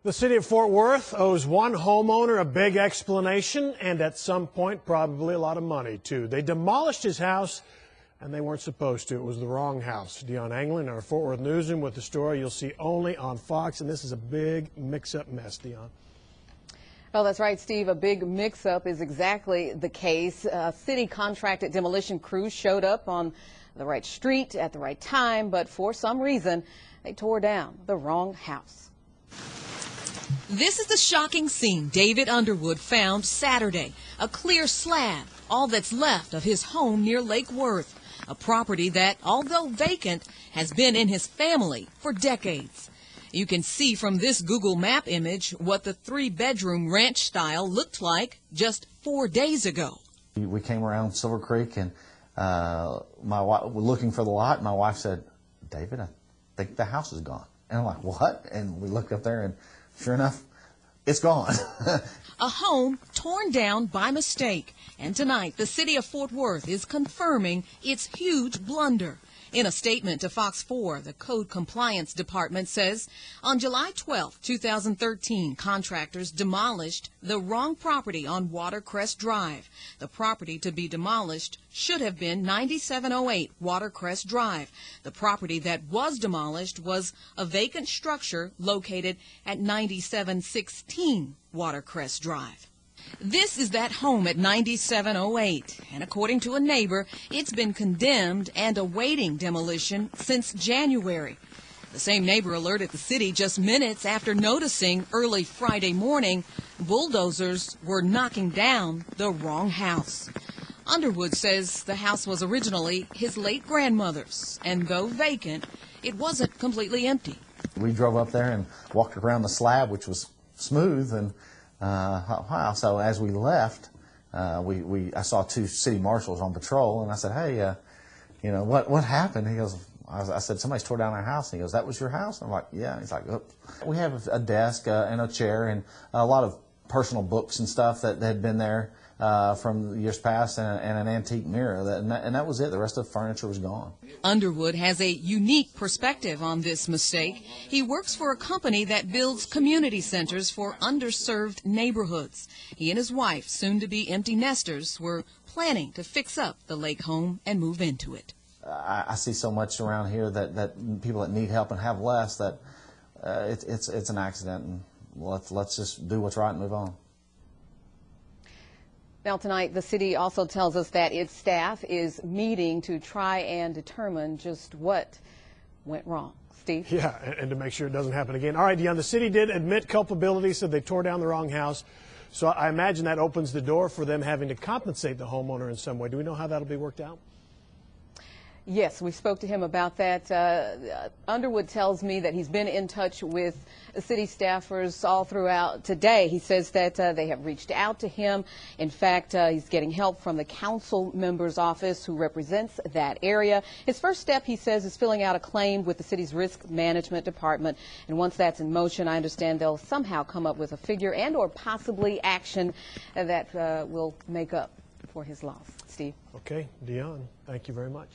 The city of Fort Worth owes one homeowner a big explanation and at some point probably a lot of money too. They demolished his house and they weren't supposed to. It was the wrong house. Dion Anglin, our Fort Worth Newsroom with the story you'll see only on Fox, and this is a big mix-up mess, Dion. Well, that's right, Steve. A big mix-up is exactly the case. City contracted demolition crews showed up on the right street at the right time, but for some reason, they tore down the wrong house. This is the shocking scene David Underwood found Saturday. A clear slab, all that's left of his home near Lake Worth, a property that, although vacant, has been in his family for decades. You can see from this Google map image what the three-bedroom ranch style looked like just 4 days ago. We came around Silver Creek and my wife, looking for the lot. My wife said, "David, I think the house is gone." And I'm like, "What?" And we looked up there and sure enough, it's gone. A home torn down by mistake. And tonight, the city of Fort Worth is confirming its huge blunder. In a statement to Fox 4, the Code Compliance Department says, on July 12, 2013, contractors demolished the wrong property on Watercrest Drive. The property to be demolished should have been 9708 Watercrest Drive. The property that was demolished was a vacant structure located at 9716 Watercrest Drive. This is that home at 9708, and according to a neighbor, it's been condemned and awaiting demolition since January. The same neighbor alerted the city just minutes after noticing early Friday morning bulldozers were knocking down the wrong house. Underwood says the house was originally his late grandmother's, and though vacant, it wasn't completely empty. We drove up there and walked around the slab, which was smooth, and wow. So as we left, I saw two city marshals on patrol, and I said, "Hey, you know, what happened?" He goes, I said, "Somebody's tore down our house." And he goes, "That was your house?" I'm like, "Yeah." He's like, "Oh." We have a desk and a chair and a lot of personal books and stuff that had been there from years past, and an antique mirror, and that was it. The rest of the furniture was gone. Underwood has a unique perspective on this mistake. He works for a company that builds community centers for underserved neighborhoods. He and his wife, soon to be empty nesters, were planning to fix up the lake home and move into it. I see so much around here that people that need help and have less, that it's an accident, and let's just do what's right and move on. Now tonight, the city also tells us that its staff is meeting to try and determine just what went wrong. Steve? Yeah, and to make sure it doesn't happen again. All right, Dion, the city did admit culpability, said they tore down the wrong house. So I imagine that opens the door for them having to compensate the homeowner in some way. Do we know how that'll be worked out? Yes, we spoke to him about that. Underwood tells me that he's been in touch with city staffers all throughout today. He says that they have reached out to him. In fact, he's getting help from the council member's office who represents that area. His first step, he says, is filling out a claim with the city's risk management department. And once that's in motion, I understand they'll somehow come up with a figure and or possibly action that will make up for his loss. Steve? Okay, Dion, thank you very much.